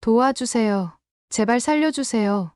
도와주세요. 제발 살려주세요.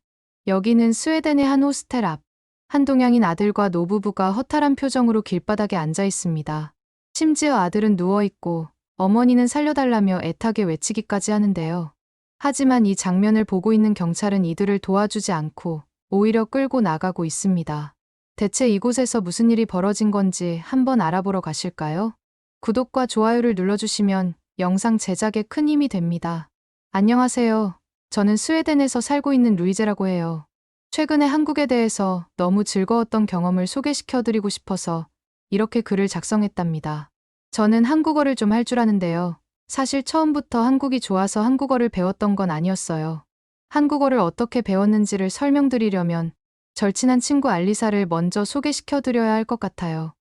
여기는 스웨덴의 한 호스텔 앞. 한 동양인 아들과 노부부가 허탈한 표정으로 길바닥에 앉아 있습니다. 심지어 아들은 누워있고 어머니는 살려달라며 애타게 외치기까지 하는데요. 하지만 이 장면을 보고 있는 경찰은 이들을 도와주지 않고 오히려 끌고 나가고 있습니다. 대체 이곳에서 무슨 일이 벌어진 건지 한번 알아보러 가실까요? 구독과 좋아요를 눌러주시면 영상 제작에 큰 힘이 됩니다. 안녕하세요. 저는 스웨덴에서 살고 있는 루이제라고 해요. 최근에 한국에 대해서 너무 즐거웠던 경험을 소개시켜드리고 싶어서 이렇게 글을 작성했답니다. 저는 한국어를 좀 할 줄 아는데요. 사실 처음부터 한국이 좋아서 한국어를 배웠던 건 아니었어요. 한국어를 어떻게 배웠는지를 설명드리려면 절친한 친구 알리사를 먼저 소개시켜드려야 할 것 같아요.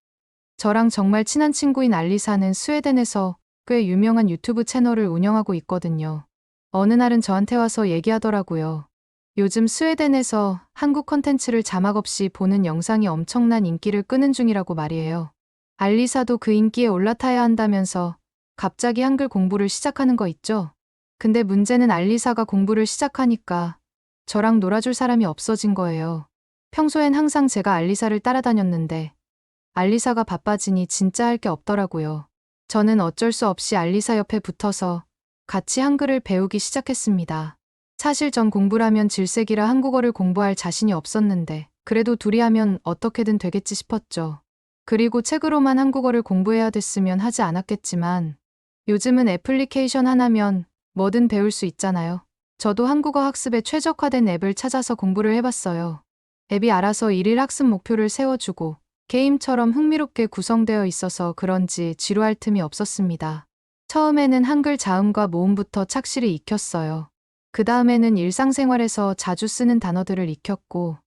저랑 정말 친한 친구인 알리사는 스웨덴에서 꽤 유명한 유튜브 채널을 운영하고 있거든요. 어느 날은 저한테 와서 얘기하더라고요. 요즘 스웨덴에서 한국 콘텐츠를 자막 없이 보는 영상이 엄청난 인기를 끄는 중이라고 말이에요. 알리사도 그 인기에 올라타야 한다면서 갑자기 한글 공부를 시작하는 거 있죠? 근데 문제는 알리사가 공부를 시작하니까 저랑 놀아줄 사람이 없어진 거예요. 평소엔 항상 제가 알리사를 따라다녔는데 알리사가 바빠지니 진짜 할 게 없더라고요. 저는 어쩔 수 없이 알리사 옆에 붙어서 같이 한글을 배우기 시작했습니다. 사실 전 공부라면 질색이라 한국어를 공부할 자신이 없었는데 그래도 둘이 하면 어떻게든 되겠지 싶었죠. 그리고 책으로만 한국어를 공부해야 됐으면 하지 않았겠지만 요즘은 애플리케이션 하나면 뭐든 배울 수 있잖아요. 저도 한국어 학습에 최적화된 앱을 찾아서 공부를 해봤어요. 앱이 알아서 일일 학습 목표를 세워주고 게임처럼 흥미롭게 구성되어 있어서 그런지 지루할 틈이 없었습니다. 처음에는 한글 자음과 모음부터 착실히 익혔어요. 그 다음에는 일상생활에서 자주 쓰는 단어들을 익혔고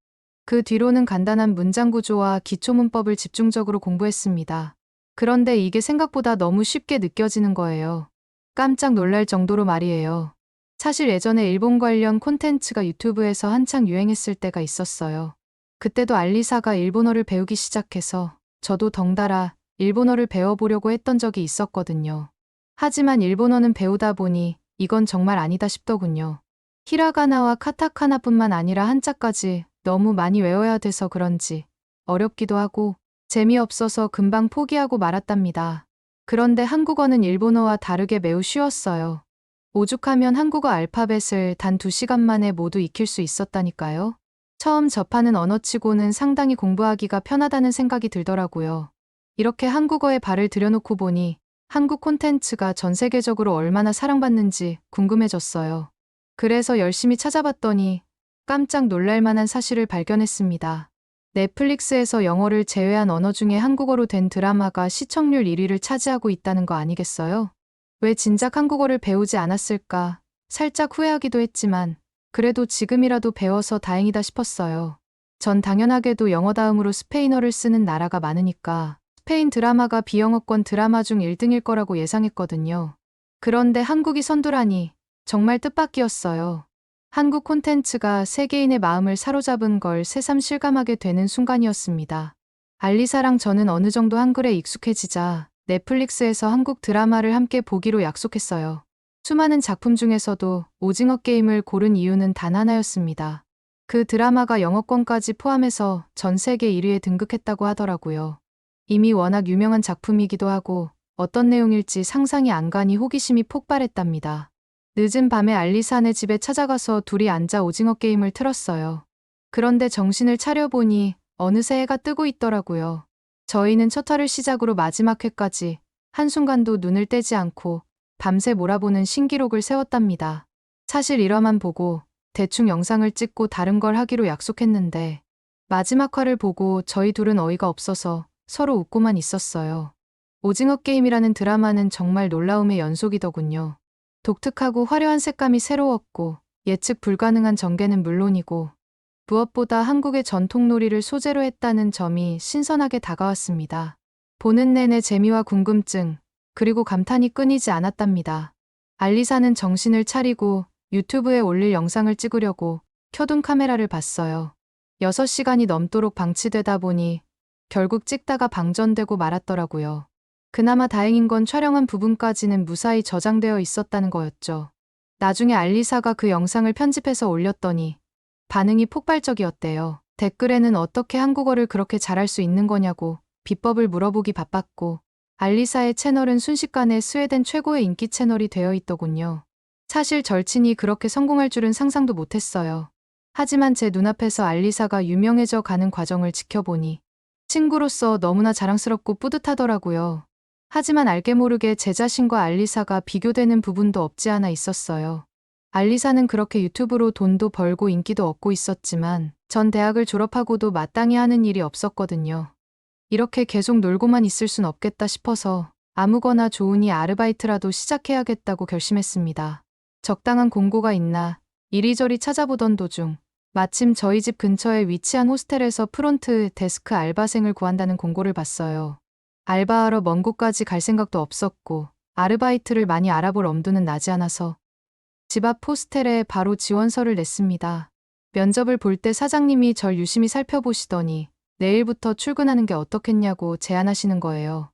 그 뒤로는 간단한 문장 구조와 기초 문법을 집중적으로 공부했습니다. 그런데 이게 생각보다 너무 쉽게 느껴지는 거예요. 깜짝 놀랄 정도로 말이에요. 사실 예전에 일본 관련 콘텐츠가 유튜브에서 한창 유행했을 때가 있었어요. 그때도 알리사가 일본어를 배우기 시작해서 저도 덩달아 일본어를 배워보려고 했던 적이 있었거든요. 하지만 일본어는 배우다 보니 이건 정말 아니다 싶더군요. 히라가나와 카타카나뿐만 아니라 한자까지 너무 많이 외워야 돼서 그런지 어렵기도 하고 재미없어서 금방 포기하고 말았답니다. 그런데 한국어는 일본어와 다르게 매우 쉬웠어요. 오죽하면 한국어 알파벳을 단 2시간 만에 모두 익힐 수 있었다니까요. 처음 접하는 언어치고는 상당히 공부하기가 편하다는 생각이 들더라고요. 이렇게 한국어에 발을 들여놓고 보니 한국 콘텐츠가 전 세계적으로 얼마나 사랑받는지 궁금해졌어요. 그래서 열심히 찾아봤더니 깜짝 놀랄 만한 사실을 발견했습니다. 넷플릭스에서 영어를 제외한 언어 중에 한국어로 된 드라마가 시청률 1위를 차지하고 있다는 거 아니겠어요? 왜 진작 한국어를 배우지 않았을까? 살짝 후회하기도 했지만 그래도 지금이라도 배워서 다행이다 싶었어요. 전 당연하게도 영어 다음으로 스페인어를 쓰는 나라가 많으니까 스페인 드라마가 비영어권 드라마 중 1등일 거라고 예상했거든요. 그런데 한국이 선두라니 정말 뜻밖이었어요. 한국 콘텐츠가 세계인의 마음을 사로잡은 걸 새삼 실감하게 되는 순간이었습니다. 알리사랑 저는 어느 정도 한글에 익숙해지자 넷플릭스에서 한국 드라마를 함께 보기로 약속했어요. 수많은 작품 중에서도 오징어 게임을 고른 이유는 단 하나였습니다. 그 드라마가 영어권까지 포함해서 전 세계 1위에 등극했다고 하더라고요. 이미 워낙 유명한 작품이기도 하고 어떤 내용일지 상상이 안 가니 호기심이 폭발했답니다. 늦은 밤에 알리사네 집에 찾아가서 둘이 앉아 오징어 게임을 틀었어요. 그런데 정신을 차려보니 어느새 해가 뜨고 있더라고요. 저희는 첫 화를 시작으로 마지막 회까지 한순간도 눈을 떼지 않고 밤새 몰아보는 신기록을 세웠답니다. 사실 1화만 보고 대충 영상을 찍고 다른 걸 하기로 약속했는데 마지막 화를 보고 저희 둘은 어이가 없어서 서로 웃고만 있었어요. 오징어 게임이라는 드라마는 정말 놀라움의 연속이더군요. 독특하고 화려한 색감이 새로웠고 예측 불가능한 전개는 물론이고 무엇보다 한국의 전통놀이를 소재로 했다는 점이 신선하게 다가왔습니다. 보는 내내 재미와 궁금증, 그리고 감탄이 끊이지 않았답니다. 알리사는 정신을 차리고 유튜브에 올릴 영상을 찍으려고 켜둔 카메라를 봤어요. 6시간이 넘도록 방치되다 보니 결국 찍다가 방전되고 말았더라고요. 그나마 다행인 건 촬영한 부분까지는 무사히 저장되어 있었다는 거였죠. 나중에 알리사가 그 영상을 편집해서 올렸더니 반응이 폭발적이었대요. 댓글에는 어떻게 한국어를 그렇게 잘할 수 있는 거냐고 비법을 물어보기 바빴고, 알리사의 채널은 순식간에 스웨덴 최고의 인기 채널이 되어 있더군요. 사실 절친이 그렇게 성공할 줄은 상상도 못했어요. 하지만 제 눈앞에서 알리사가 유명해져 가는 과정을 지켜보니 친구로서 너무나 자랑스럽고 뿌듯하더라고요. 하지만 알게 모르게 제 자신과 알리사가 비교되는 부분도 없지 않아 있었어요. 알리사는 그렇게 유튜브로 돈도 벌고 인기도 얻고 있었지만 전 대학을 졸업하고도 마땅히 하는 일이 없었거든요. 이렇게 계속 놀고만 있을 순 없겠다 싶어서 아무거나 좋으니 아르바이트라도 시작해야겠다고 결심했습니다. 적당한 공고가 있나 이리저리 찾아보던 도중 마침 저희 집 근처에 위치한 호스텔에서 프론트 데스크 알바생을 구한다는 공고를 봤어요. 알바하러 먼 곳까지 갈 생각도 없었고 아르바이트를 많이 알아볼 엄두는 나지 않아서 집 앞 호스텔에 바로 지원서를 냈습니다. 면접을 볼 때 사장님이 절 유심히 살펴보시더니 내일부터 출근하는 게 어떻겠냐고 제안하시는 거예요.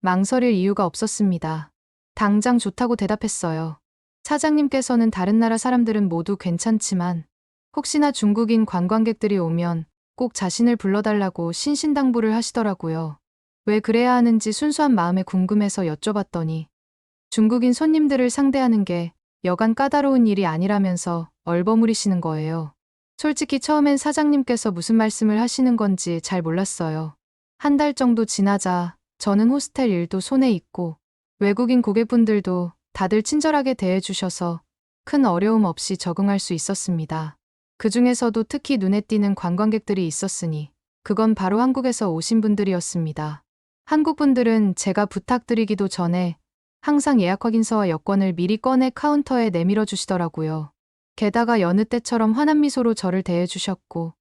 망설일 이유가 없었습니다. 당장 좋다고 대답했어요. 사장님께서는 다른 나라 사람들은 모두 괜찮지만 혹시나 중국인 관광객들이 오면 꼭 자신을 불러달라고 신신당부를 하시더라고요. 왜 그래야 하는지 순수한 마음에 궁금해서 여쭤봤더니 중국인 손님들을 상대하는 게 여간 까다로운 일이 아니라면서 얼버무리시는 거예요. 솔직히 처음엔 사장님께서 무슨 말씀을 하시는 건지 잘 몰랐어요. 한 달 정도 지나자 저는 호스텔 일도 손에 익고 외국인 고객분들도 다들 친절하게 대해주셔서 큰 어려움 없이 적응할 수 있었습니다. 그 중에서도 특히 눈에 띄는 관광객들이 있었으니 그건 바로 한국에서 오신 분들이었습니다. 한국 분들은 제가 부탁드리기도 전에 항상 예약 확인서와 여권을 미리 꺼내 카운터에 내밀어 주시더라고요. 게다가 여느 때처럼 환한 미소로 저를 대해주셨고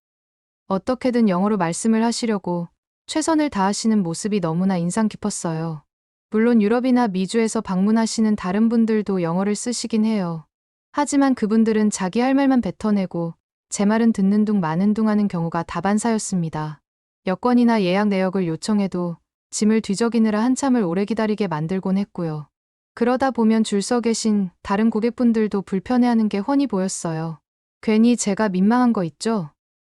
어떻게든 영어로 말씀을 하시려고 최선을 다하시는 모습이 너무나 인상 깊었어요. 물론 유럽이나 미주에서 방문하시는 다른 분들도 영어를 쓰시긴 해요. 하지만 그분들은 자기 할 말만 뱉어내고 제 말은 듣는 둥 마는 둥 하는 경우가 다반사였습니다. 여권이나 예약 내역을 요청해도 짐을 뒤적이느라 한참을 오래 기다리게 만들곤 했고요. 그러다 보면 줄 서 계신 다른 고객분들도 불편해하는 게 훤히 보였어요. 괜히 제가 민망한 거 있죠?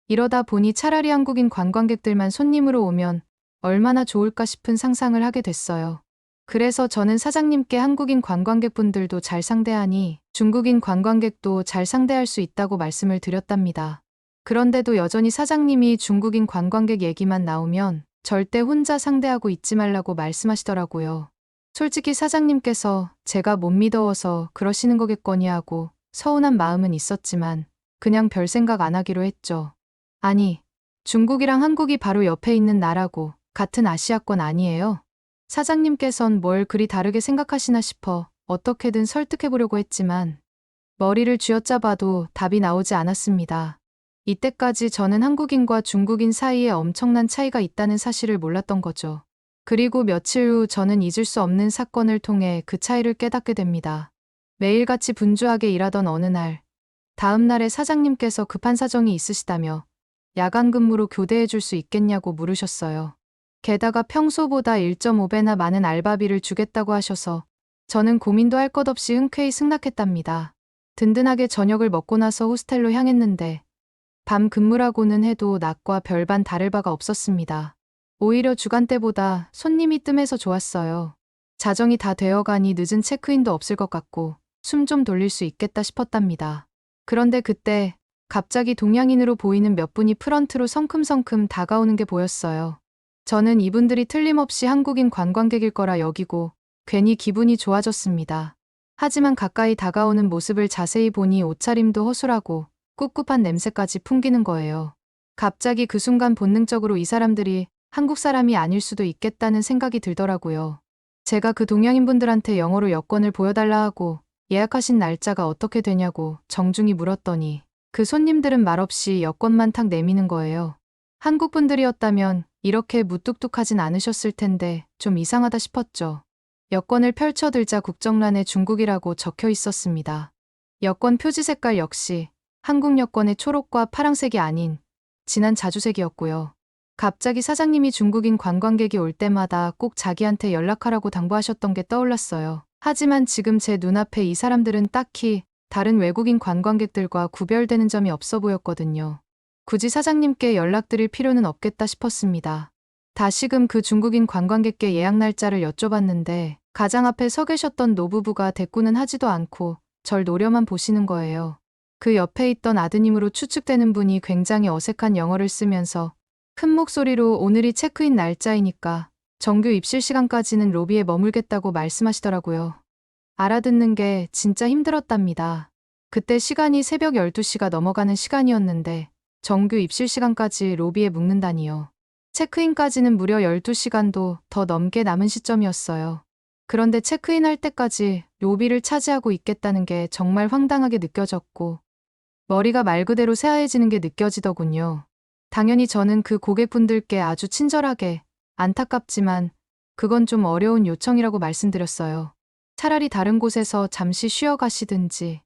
이러다 보니 차라리 한국인 관광객들만 손님으로 오면 얼마나 좋을까 싶은 상상을 하게 됐어요. 그래서 저는 사장님께 한국인 관광객분들도 잘 상대하니 중국인 관광객도 잘 상대할 수 있다고 말씀을 드렸답니다. 그런데도 여전히 사장님이 중국인 관광객 얘기만 나오면 절대 혼자 상대하고 있지 말라고 말씀하시더라고요. 솔직히 사장님께서 제가 못 믿어서 그러시는 거겠거니 하고 서운한 마음은 있었지만 그냥 별 생각 안 하기로 했죠. 아니, 중국이랑 한국이 바로 옆에 있는 나라고 같은 아시아권 아니에요? 사장님께선 뭘 그리 다르게 생각하시나 싶어 어떻게든 설득해보려고 했지만 머리를 쥐어짜봐도 답이 나오지 않았습니다. 이때까지 저는 한국인과 중국인 사이에 엄청난 차이가 있다는 사실을 몰랐던 거죠. 그리고 며칠 후 저는 잊을 수 없는 사건을 통해 그 차이를 깨닫게 됩니다. 매일같이 분주하게 일하던 어느 날, 다음 날에 사장님께서 급한 사정이 있으시다며 야간 근무로 교대해 줄 수 있겠냐고 물으셨어요. 게다가 평소보다 1.5배나 많은 알바비를 주겠다고 하셔서 저는 고민도 할 것 없이 흔쾌히 승낙했답니다. 든든하게 저녁을 먹고 나서 호스텔로 향했는데 밤 근무라고는 해도 낮과 별반 다를 바가 없었습니다. 오히려 주간 때보다 손님이 뜸해서 좋았어요. 자정이 다 되어가니 늦은 체크인도 없을 것 같고 숨 좀 돌릴 수 있겠다 싶었답니다. 그런데 그때 갑자기 동양인으로 보이는 몇 분이 프런트로 성큼성큼 다가오는 게 보였어요. 저는 이분들이 틀림없이 한국인 관광객일 거라 여기고 괜히 기분이 좋아졌습니다. 하지만 가까이 다가오는 모습을 자세히 보니 옷차림도 허술하고 꿉꿉한 냄새까지 풍기는 거예요. 갑자기 그 순간 본능적으로 이 사람들이 한국 사람이 아닐 수도 있겠다는 생각이 들더라고요. 제가 그 동양인분들한테 영어로 여권을 보여달라 하고 예약하신 날짜가 어떻게 되냐고 정중히 물었더니 그 손님들은 말없이 여권만 탁 내미는 거예요. 한국 분들이었다면 이렇게 무뚝뚝하진 않으셨을 텐데 좀 이상하다 싶었죠. 여권을 펼쳐들자 국정란에 중국이라고 적혀 있었습니다. 여권 표지 색깔 역시 한국 여권의 초록과 파랑색이 아닌 진한 자주색이었고요. 갑자기 사장님이 중국인 관광객이 올 때마다 꼭 자기한테 연락하라고 당부하셨던 게 떠올랐어요. 하지만 지금 제 눈앞에 이 사람들은 딱히 다른 외국인 관광객들과 구별되는 점이 없어 보였거든요. 굳이 사장님께 연락드릴 필요는 없겠다 싶었습니다. 다시금 그 중국인 관광객께 예약 날짜를 여쭤봤는데 가장 앞에 서 계셨던 노부부가 대꾸는 하지도 않고 절 노려만 보시는 거예요. 그 옆에 있던 아드님으로 추측되는 분이 굉장히 어색한 영어를 쓰면서 큰 목소리로 오늘이 체크인 날짜이니까 정규 입실 시간까지는 로비에 머물겠다고 말씀하시더라고요. 알아듣는 게 진짜 힘들었답니다. 그때 시간이 새벽 12시가 넘어가는 시간이었는데 정규 입실 시간까지 로비에 묵는다니요. 체크인까지는 무려 12시간도 더 넘게 남은 시점이었어요. 그런데 체크인할 때까지 로비를 차지하고 있겠다는 게 정말 황당하게 느껴졌고 머리가 말 그대로 새하얘지는 게 느껴지더군요. 당연히 저는 그 고객분들께 아주 친절하게 안타깝지만 그건 좀 어려운 요청이라고 말씀드렸어요. 차라리 다른 곳에서 잠시 쉬어 가시든지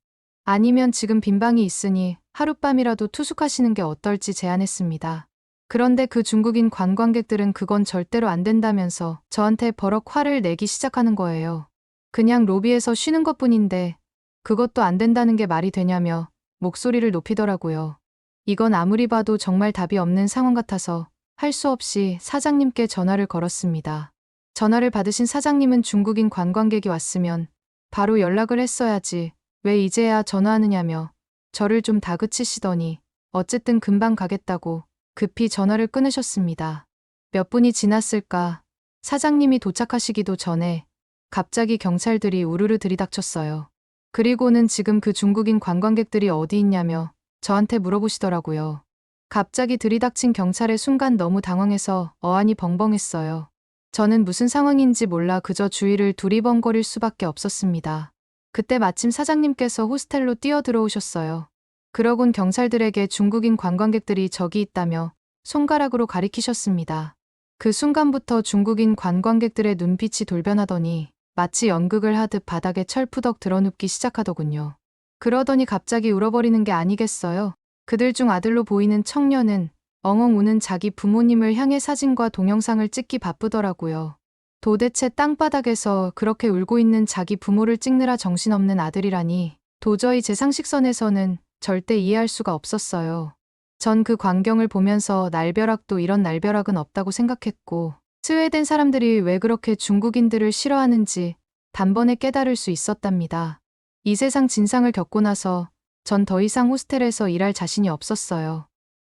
아니면 지금 빈 방이 있으니 하룻밤이라도 투숙하시는 게 어떨지 제안했습니다. 그런데 그 중국인 관광객들은 그건 절대로 안 된다면서 저한테 버럭 화를 내기 시작하는 거예요. 그냥 로비에서 쉬는 것뿐인데 그것도 안 된다는 게 말이 되냐며 목소리를 높이더라고요. 이건 아무리 봐도 정말 답이 없는 상황 같아서 할 수 없이 사장님께 전화를 걸었습니다. 전화를 받으신 사장님은 중국인 관광객이 왔으면 바로 연락을 했어야지 왜 이제야 전화하느냐며 저를 좀 다그치시더니 어쨌든 금방 가겠다고 급히 전화를 끊으셨습니다. 몇 분이 지났을까 사장님이 도착하시기도 전에 갑자기 경찰들이 우르르 들이닥쳤어요. 그리고는 지금 그 중국인 관광객들이 어디 있냐며 저한테 물어보시더라고요. 갑자기 들이닥친 경찰의 순간 너무 당황해서 어안이 벙벙했어요. 저는 무슨 상황인지 몰라 그저 주위를 두리번거릴 수밖에 없었습니다. 그때 마침 사장님께서 호스텔로 뛰어들어오셨어요. 그러곤 경찰들에게 중국인 관광객들이 저기 있다며 손가락으로 가리키셨습니다. 그 순간부터 중국인 관광객들의 눈빛이 돌변하더니 마치 연극을 하듯 바닥에 철푸덕 드러눕기 시작하더군요. 그러더니 갑자기 울어버리는 게 아니겠어요? 그들 중 아들로 보이는 청년은 엉엉 우는 자기 부모님을 향해 사진과 동영상을 찍기 바쁘더라고요. 도대체 땅바닥에서 그렇게 울고 있는 자기 부모를 찍느라 정신없는 아들이라니 도저히 제 상식선에서는 절대 이해할 수가 없었어요. 전 그 광경을 보면서 날벼락도 이런 날벼락은 없다고 생각했고 스웨덴 사람들이 왜 그렇게 중국인들을 싫어하는지 단번에 깨달을 수 있었답니다. 이 세상 진상을 겪고 나서 전 더 이상 호스텔에서 일할 자신이 없었어요.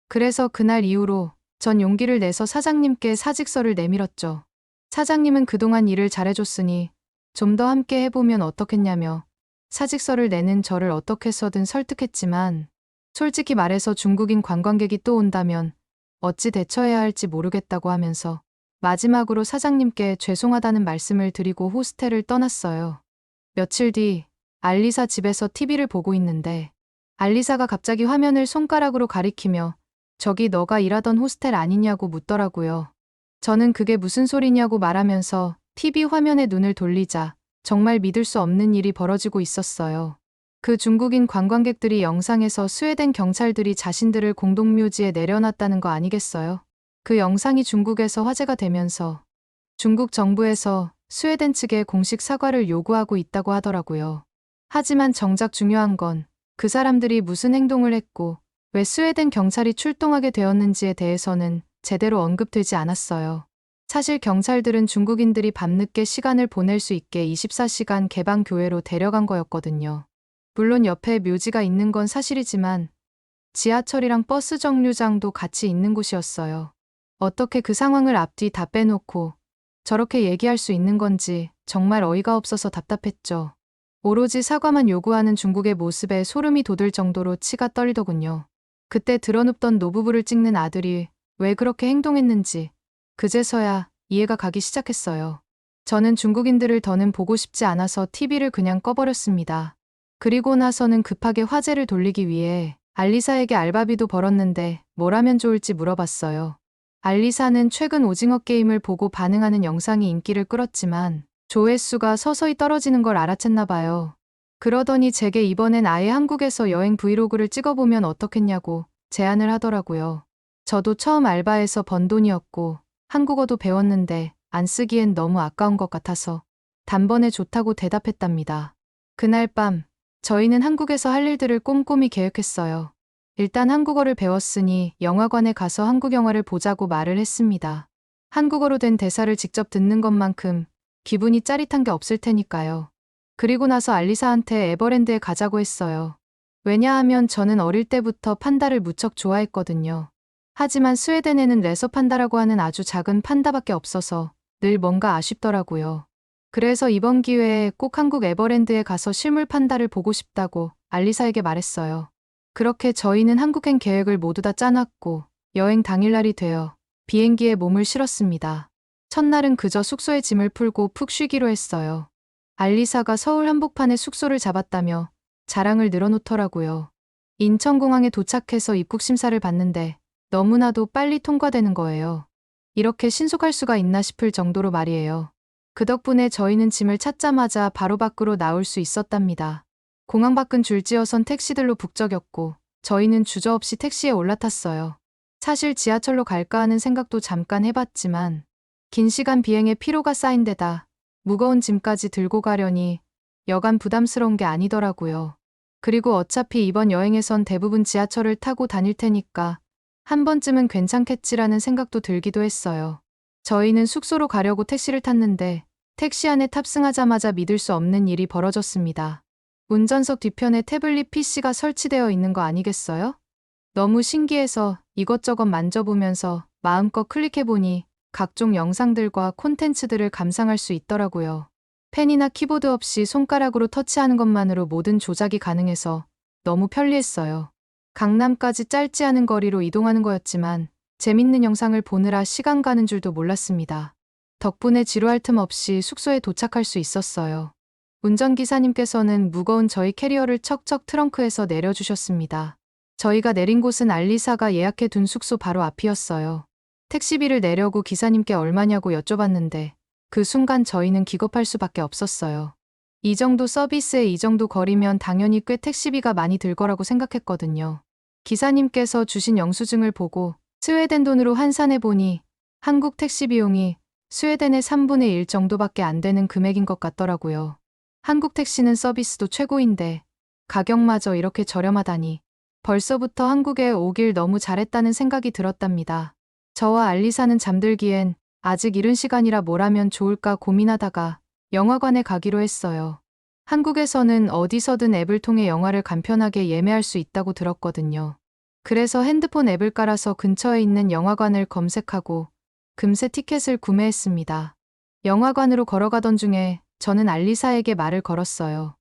그래서 그날 이후로 전 용기를 내서 사장님께 사직서를 내밀었죠. 사장님은 그동안 일을 잘해줬으니 좀 더 함께 해보면 어떻겠냐며 사직서를 내는 저를 어떻게 해서든 설득했지만 솔직히 말해서 중국인 관광객이 또 온다면 어찌 대처해야 할지 모르겠다고 하면서 마지막으로 사장님께 죄송하다는 말씀을 드리고 호스텔을 떠났어요. 며칠 뒤 알리사 집에서 TV를 보고 있는데 알리사가 갑자기 화면을 손가락으로 가리키며 저기 너가 일하던 호스텔 아니냐고 묻더라고요. 저는 그게 무슨 소리냐고 말하면서 TV 화면에 눈을 돌리자 정말 믿을 수 없는 일이 벌어지고 있었어요. 그 중국인 관광객들이 영상에서 스웨덴 경찰들이 자신들을 공동묘지에 내려놨다는 거 아니겠어요? 그 영상이 중국에서 화제가 되면서 중국 정부에서 스웨덴 측에 공식 사과를 요구하고 있다고 하더라고요. 하지만 정작 중요한 건 그 사람들이 무슨 행동을 했고 왜 스웨덴 경찰이 출동하게 되었는지에 대해서는 제대로 언급되지 않았어요. 사실 경찰들은 중국인들이 밤늦게 시간을 보낼 수 있게 24시간 개방 교외로 데려간 거였거든요. 물론 옆에 묘지가 있는 건 사실이지만 지하철이랑 버스 정류장도 같이 있는 곳이었어요. 어떻게 그 상황을 앞뒤 다 빼놓고 저렇게 얘기할 수 있는 건지 정말 어이가 없어서 답답했죠. 오로지 사과만 요구하는 중국의 모습에 소름이 돋을 정도로 치가 떨리더군요. 그때 드러눕던 노부부를 찍는 아들이 왜 그렇게 행동했는지 그제서야 이해가 가기 시작했어요. 저는 중국인들을 더는 보고 싶지 않아서 TV를 그냥 꺼버렸습니다. 그리고 나서는 급하게 화제를 돌리기 위해 알리사에게 알바비도 벌었는데 뭘 하면 좋을지 물어봤어요. 알리사는 최근 오징어 게임을 보고 반응하는 영상이 인기를 끌었지만 조회수가 서서히 떨어지는 걸 알아챘나 봐요. 그러더니 제게 이번엔 아예 한국에서 여행 브이로그를 찍어보면 어떻겠냐고 제안을 하더라고요. 저도 처음 알바해서 번 돈이었고 한국어도 배웠는데 안 쓰기엔 너무 아까운 것 같아서 단번에 좋다고 대답했답니다. 그날 밤 저희는 한국에서 할 일들을 꼼꼼히 계획했어요. 일단 한국어를 배웠으니 영화관에 가서 한국 영화를 보자고 말을 했습니다. 한국어로 된 대사를 직접 듣는 것만큼 기분이 짜릿한 게 없을 테니까요. 그리고 나서 알리사한테 에버랜드에 가자고 했어요. 왜냐하면 저는 어릴 때부터 판다를 무척 좋아했거든요. 하지만 스웨덴에는 레서 판다라고 하는 아주 작은 판다밖에 없어서 늘 뭔가 아쉽더라고요. 그래서 이번 기회에 꼭 한국 에버랜드에 가서 실물 판다를 보고 싶다고 알리사에게 말했어요. 그렇게 저희는 한국행 계획을 모두 다 짜놨고 여행 당일날이 되어 비행기에 몸을 실었습니다. 첫날은 그저 숙소에 짐을 풀고 푹 쉬기로 했어요. 알리사가 서울 한복판에 숙소를 잡았다며 자랑을 늘어놓더라고요. 인천공항에 도착해서 입국 심사를 받는데 너무나도 빨리 통과되는 거예요. 이렇게 신속할 수가 있나 싶을 정도로 말이에요. 그 덕분에 저희는 짐을 찾자마자 바로 밖으로 나올 수 있었답니다. 공항 밖은 줄지어선 택시들로 북적였고 저희는 주저없이 택시에 올라탔어요. 사실 지하철로 갈까 하는 생각도 잠깐 해봤지만 긴 시간 비행에 피로가 쌓인 데다 무거운 짐까지 들고 가려니 여간 부담스러운 게 아니더라고요. 그리고 어차피 이번 여행에선 대부분 지하철을 타고 다닐 테니까 한 번쯤은 괜찮겠지라는 생각도 들기도 했어요. 저희는 숙소로 가려고 택시를 탔는데 택시 안에 탑승하자마자 믿을 수 없는 일이 벌어졌습니다. 운전석 뒤편에 태블릿 PC가 설치되어 있는 거 아니겠어요? 너무 신기해서 이것저것 만져보면서 마음껏 클릭해보니 각종 영상들과 콘텐츠들을 감상할 수 있더라고요. 펜이나 키보드 없이 손가락으로 터치하는 것만으로 모든 조작이 가능해서 너무 편리했어요. 강남까지 짧지 않은 거리로 이동하는 거였지만 재밌는 영상을 보느라 시간 가는 줄도 몰랐습니다. 덕분에 지루할 틈 없이 숙소에 도착할 수 있었어요. 운전기사님께서는 무거운 저희 캐리어를 척척 트렁크에서 내려주셨습니다. 저희가 내린 곳은 알리사가 예약해 둔 숙소 바로 앞이었어요. 택시비를 내려고 기사님께 얼마냐고 여쭤봤는데 그 순간 저희는 기겁할 수밖에 없었어요. 이 정도 서비스에 이 정도 거리면 당연히 꽤 택시비가 많이 들 거라고 생각했거든요. 기사님께서 주신 영수증을 보고 스웨덴 돈으로 환산해 보니 한국 택시 비용이 스웨덴의 3분의 1 정도밖에 안 되는 금액인 것 같더라고요. 한국 택시는 서비스도 최고인데 가격마저 이렇게 저렴하다니 벌써부터 한국에 오길 너무 잘했다는 생각이 들었답니다. 저와 알리사는 잠들기엔 아직 이른 시간이라 뭘 하면 좋을까 고민하다가 영화관에 가기로 했어요. 한국에서는 어디서든 앱을 통해 영화를 간편하게 예매할 수 있다고 들었거든요. 그래서 핸드폰 앱을 깔아서 근처에 있는 영화관을 검색하고 금세 티켓을 구매했습니다. 영화관으로 걸어가던 중에 저는 알리사에게 말을 걸었어요.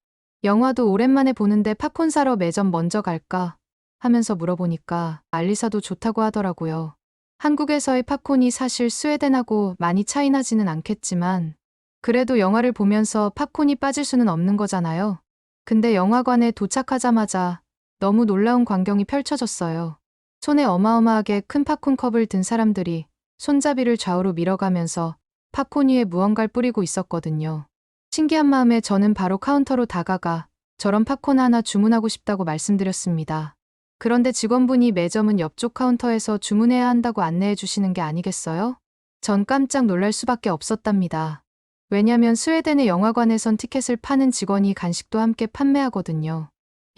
영화도 오랜만에 보는데 팝콘 사러 매점 먼저 갈까? 하면서 물어보니까 알리사도 좋다고 하더라고요. 한국에서의 팝콘이 사실 스웨덴하고 많이 차이 나지는 않겠지만 그래도 영화를 보면서 팝콘이 빠질 수는 없는 거잖아요. 근데 영화관에 도착하자마자 너무 놀라운 광경이 펼쳐졌어요. 손에 어마어마하게 큰 팝콘 컵을 든 사람들이 손잡이를 좌우로 밀어가면서 팝콘 위에 무언가를 뿌리고 있었거든요. 신기한 마음에 저는 바로 카운터로 다가가 저런 팝콘 하나 주문하고 싶다고 말씀드렸습니다. 그런데 직원분이 매점은 옆쪽 카운터에서 주문해야 한다고 안내해 주시는 게 아니겠어요? 전 깜짝 놀랄 수밖에 없었답니다. 왜냐면 스웨덴의 영화관에선 티켓을 파는 직원이 간식도 함께 판매하거든요.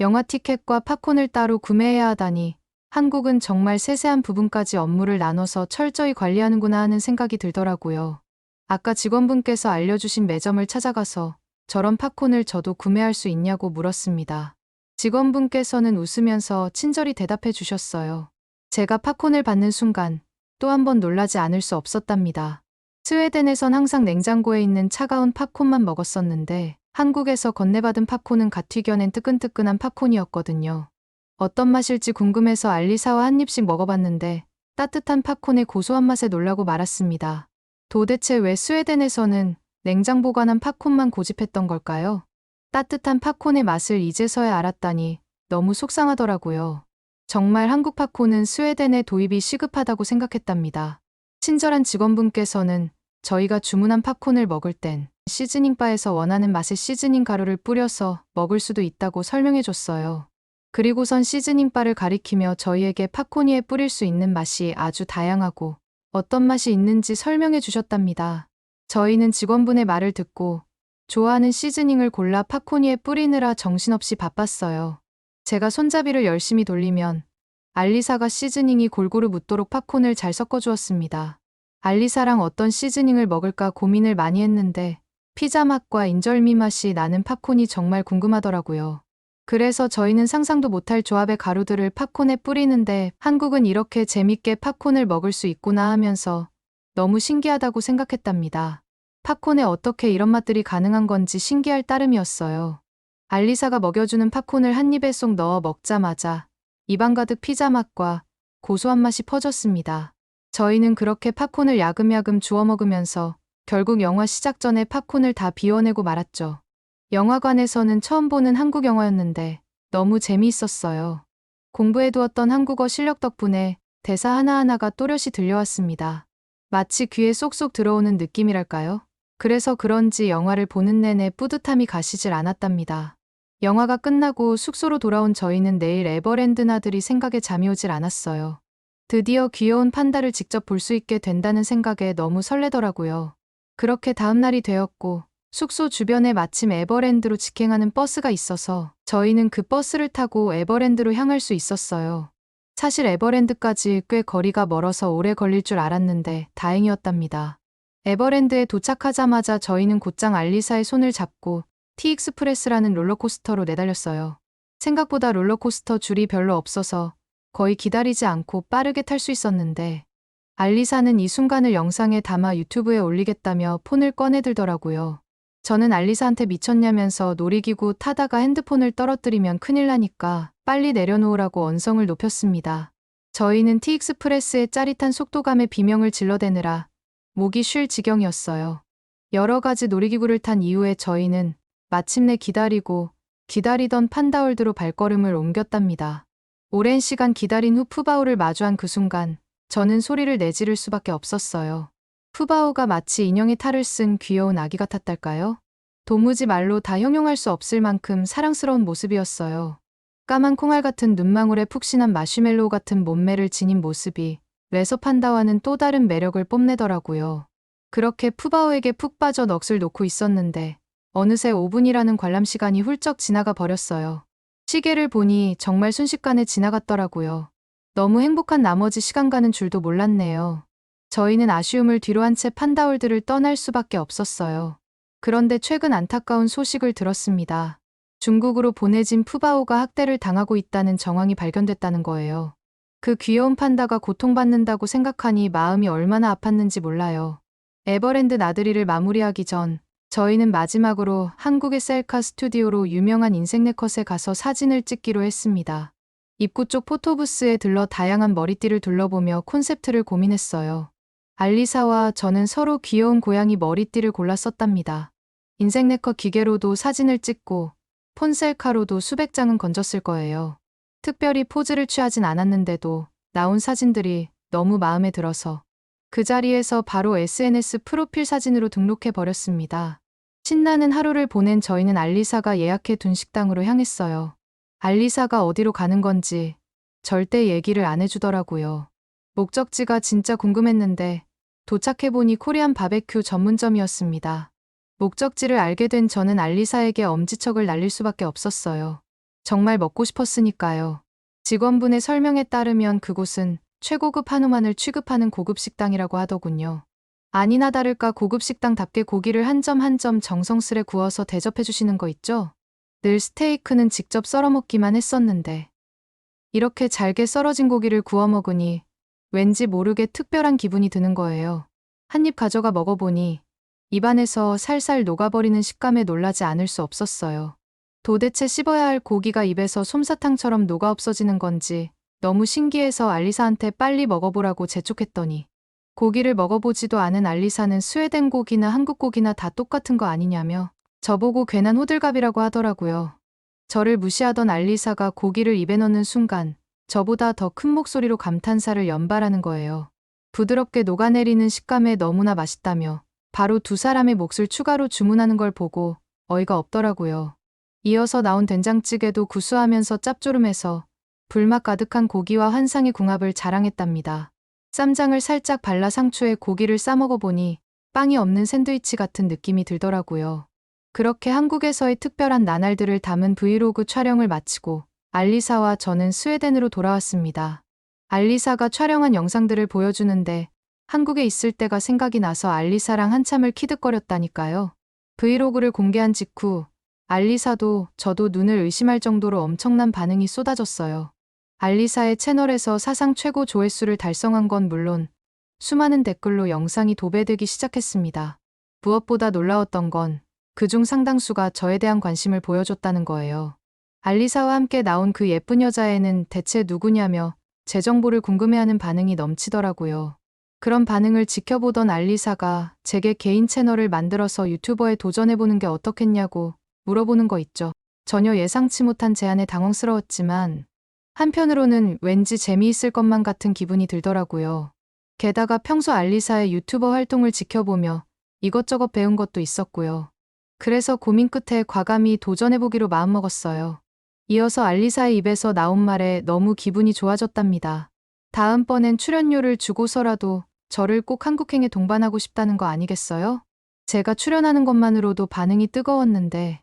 영화 티켓과 팝콘을 따로 구매해야 하다니 한국은 정말 세세한 부분까지 업무를 나눠서 철저히 관리하는구나 하는 생각이 들더라고요. 아까 직원분께서 알려주신 매점을 찾아가서 저런 팝콘을 저도 구매할 수 있냐고 물었습니다. 직원분께서는 웃으면서 친절히 대답해 주셨어요. 제가 팝콘을 받는 순간 또 한 번 놀라지 않을 수 없었답니다. 스웨덴에선 항상 냉장고에 있는 차가운 팝콘만 먹었었는데 한국에서 건네받은 팝콘은 갓 튀겨낸 뜨끈뜨끈한 팝콘이었거든요. 어떤 맛일지 궁금해서 알리사와 한 입씩 먹어봤는데 따뜻한 팝콘의 고소한 맛에 놀라고 말았습니다. 도대체 왜 스웨덴에서는 냉장 보관한 팝콘만 고집했던 걸까요? 따뜻한 팝콘의 맛을 이제서야 알았다니 너무 속상하더라고요. 정말 한국 팝콘은 스웨덴에 도입이 시급하다고 생각했답니다. 친절한 직원분께서는 저희가 주문한 팝콘을 먹을 땐 시즈닝 바에서 원하는 맛의 시즈닝 가루를 뿌려서 먹을 수도 있다고 설명해 줬어요. 그리고선 시즈닝 바를 가리키며 저희에게 팝콘 위에 뿌릴 수 있는 맛이 아주 다양하고 어떤 맛이 있는지 설명해 주셨답니다. 저희는 직원분의 말을 듣고 좋아하는 시즈닝을 골라 팝콘 위에 뿌리느라 정신없이 바빴어요. 제가 손잡이를 열심히 돌리면 알리사가 시즈닝이 골고루 묻도록 팝콘을 잘 섞어주었습니다. 알리사랑 어떤 시즈닝을 먹을까 고민을 많이 했는데 피자 맛과 인절미 맛이 나는 팝콘이 정말 궁금하더라고요. 그래서 저희는 상상도 못할 조합의 가루들을 팝콘에 뿌리는데 한국은 이렇게 재밌게 팝콘을 먹을 수 있구나 하면서 너무 신기하다고 생각했답니다. 팝콘에 어떻게 이런 맛들이 가능한 건지 신기할 따름이었어요. 알리사가 먹여주는 팝콘을 한 입에 쏙 넣어 먹자마자 입안 가득 피자 맛과 고소한 맛이 퍼졌습니다. 저희는 그렇게 팝콘을 야금야금 주워 먹으면서 결국 영화 시작 전에 팝콘을 다 비워내고 말았죠. 영화관에서는 처음 보는 한국 영화였는데 너무 재미있었어요. 공부해두었던 한국어 실력 덕분에 대사 하나하나가 또렷이 들려왔습니다. 마치 귀에 쏙쏙 들어오는 느낌이랄까요? 그래서 그런지 영화를 보는 내내 뿌듯함이 가시질 않았답니다. 영화가 끝나고 숙소로 돌아온 저희는 내일 에버랜드 나들이 생각에 잠이 오질 않았어요. 드디어 귀여운 판다를 직접 볼 수 있게 된다는 생각에 너무 설레더라고요. 그렇게 다음 날이 되었고 숙소 주변에 마침 에버랜드로 직행하는 버스가 있어서 저희는 그 버스를 타고 에버랜드로 향할 수 있었어요. 사실 에버랜드까지 꽤 거리가 멀어서 오래 걸릴 줄 알았는데 다행이었답니다. 에버랜드에 도착하자마자 저희는 곧장 알리사의 손을 잡고 티익스프레스라는 롤러코스터로 내달렸어요. 생각보다 롤러코스터 줄이 별로 없어서 거의 기다리지 않고 빠르게 탈 수 있었는데 알리사는 이 순간을 영상에 담아 유튜브에 올리겠다며 폰을 꺼내들더라고요. 저는 알리사한테 미쳤냐면서 놀이기구 타다가 핸드폰을 떨어뜨리면 큰일 나니까 빨리 내려놓으라고 언성을 높였습니다. 저희는 티익스프레스의 짜릿한 속도감에 비명을 질러대느라 목이 쉴 지경이었어요. 여러 가지 놀이기구를 탄 이후에 저희는 마침내 기다리던 판다월드로 발걸음을 옮겼답니다. 오랜 시간 기다린 후 푸바오를 마주한 그 순간 저는 소리를 내지를 수밖에 없었어요. 푸바오가 마치 인형의 탈을 쓴 귀여운 아기 같았달까요? 도무지 말로 다 형용할 수 없을 만큼 사랑스러운 모습이었어요. 까만 콩알 같은 눈망울에 푹신한 마시멜로우 같은 몸매를 지닌 모습이 레서 판다와는 또 다른 매력을 뽐내더라고요. 그렇게 푸바오에게 푹 빠져 넋을 놓고 있었는데 어느새 5분이라는 관람 시간이 훌쩍 지나가 버렸어요. 시계를 보니 정말 순식간에 지나갔더라고요. 너무 행복한 나머지 시간 가는 줄도 몰랐네요. 저희는 아쉬움을 뒤로한 채 판다월드를 떠날 수밖에 없었어요. 그런데 최근 안타까운 소식을 들었습니다. 중국으로 보내진 푸바오가 학대를 당하고 있다는 정황이 발견됐다는 거예요. 그 귀여운 판다가 고통받는다고 생각하니 마음이 얼마나 아팠는지 몰라요. 에버랜드 나들이를 마무리하기 전 저희는 마지막으로 한국의 셀카 스튜디오로 유명한 인생네컷에 가서 사진을 찍기로 했습니다. 입구 쪽 포토부스에 들러 다양한 머리띠를 둘러보며 콘셉트를 고민했어요. 알리사와 저는 서로 귀여운 고양이 머리띠를 골라 썼답니다. 인생네컷 기계로도 사진을 찍고 폰셀카로도 수백 장은 건졌을 거예요. 특별히 포즈를 취하진 않았는데도 나온 사진들이 너무 마음에 들어서 그 자리에서 바로 SNS 프로필 사진으로 등록해 버렸습니다. 신나는 하루를 보낸 저희는 알리사가 예약해 둔 식당으로 향했어요. 알리사가 어디로 가는 건지 절대 얘기를 안 해주더라고요. 목적지가 진짜 궁금했는데 도착해보니 코리안 바베큐 전문점이었습니다. 목적지를 알게 된 저는 알리사에게 엄지척을 날릴 수밖에 없었어요. 정말 먹고 싶었으니까요. 직원분의 설명에 따르면 그곳은 최고급 한우만을 취급하는 고급 식당이라고 하더군요. 아니나 다를까 고급 식당답게 고기를 한 점 한 점 정성스레 구워서 대접해 주시는 거 있죠? 늘 스테이크는 직접 썰어 먹기만 했었는데 이렇게 잘게 썰어진 고기를 구워 먹으니 왠지 모르게 특별한 기분이 드는 거예요. 한 입 가져가 먹어보니 입안에서 살살 녹아버리는 식감에 놀라지 않을 수 없었어요. 도대체 씹어야 할 고기가 입에서 솜사탕처럼 녹아 없어지는 건지 너무 신기해서 알리사한테 빨리 먹어보라고 재촉했더니 고기를 먹어보지도 않은 알리사는 스웨덴 고기나 한국 고기나 다 똑같은 거 아니냐며 저보고 괜한 호들갑이라고 하더라고요. 저를 무시하던 알리사가 고기를 입에 넣는 순간 저보다 더 큰 목소리로 감탄사를 연발하는 거예요. 부드럽게 녹아내리는 식감에 너무나 맛있다며 바로 두 사람의 몫을 추가로 주문하는 걸 보고 어이가 없더라고요. 이어서 나온 된장찌개도 구수하면서 짭조름해서 불맛 가득한 고기와 환상의 궁합을 자랑했답니다. 쌈장을 살짝 발라 상추에 고기를 싸먹어보니 빵이 없는 샌드위치 같은 느낌이 들더라고요. 그렇게 한국에서의 특별한 나날들을 담은 브이로그 촬영을 마치고 알리사와 저는 스웨덴으로 돌아왔습니다. 알리사가 촬영한 영상들을 보여주는데 한국에 있을 때가 생각이 나서 알리사랑 한참을 키득거렸다니까요. 브이로그를 공개한 직후 알리사도 저도 눈을 의심할 정도로 엄청난 반응이 쏟아졌어요. 알리사의 채널에서 사상 최고 조회수를 달성한 건 물론 수많은 댓글로 영상이 도배되기 시작했습니다. 무엇보다 놀라웠던 건 그중 상당수가 저에 대한 관심을 보여줬다는 거예요. 알리사와 함께 나온 그 예쁜 여자애는 대체 누구냐며 제 정보를 궁금해하는 반응이 넘치더라고요. 그런 반응을 지켜보던 알리사가 제게 개인 채널을 만들어서 유튜버에 도전해보는 게 어떻겠냐고 물어보는 거 있죠. 전혀 예상치 못한 제안에 당황스러웠지만 한편으로는 왠지 재미있을 것만 같은 기분이 들더라고요. 게다가 평소 알리사의 유튜버 활동을 지켜보며 이것저것 배운 것도 있었고요. 그래서 고민 끝에 과감히 도전해보기로 마음먹었어요. 이어서 알리사의 입에서 나온 말에 너무 기분이 좋아졌답니다. 다음번엔 출연료를 주고서라도 저를 꼭 한국행에 동반하고 싶다는 거 아니겠어요? 제가 출연하는 것만으로도 반응이 뜨거웠는데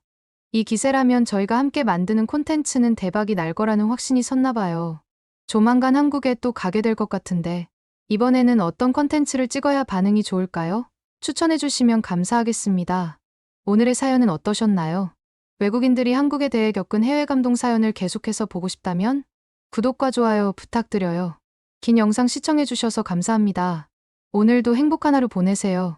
이 기세라면 저희가 함께 만드는 콘텐츠는 대박이 날 거라는 확신이 섰나 봐요. 조만간 한국에 또 가게 될 것 같은데 이번에는 어떤 콘텐츠를 찍어야 반응이 좋을까요? 추천해 주시면 감사하겠습니다. 오늘의 사연은 어떠셨나요? 외국인들이 한국에 대해 겪은 해외 감동 사연을 계속해서 보고 싶다면 구독과 좋아요 부탁드려요. 긴 영상 시청해 주셔서 감사합니다. 오늘도 행복한 하루 보내세요.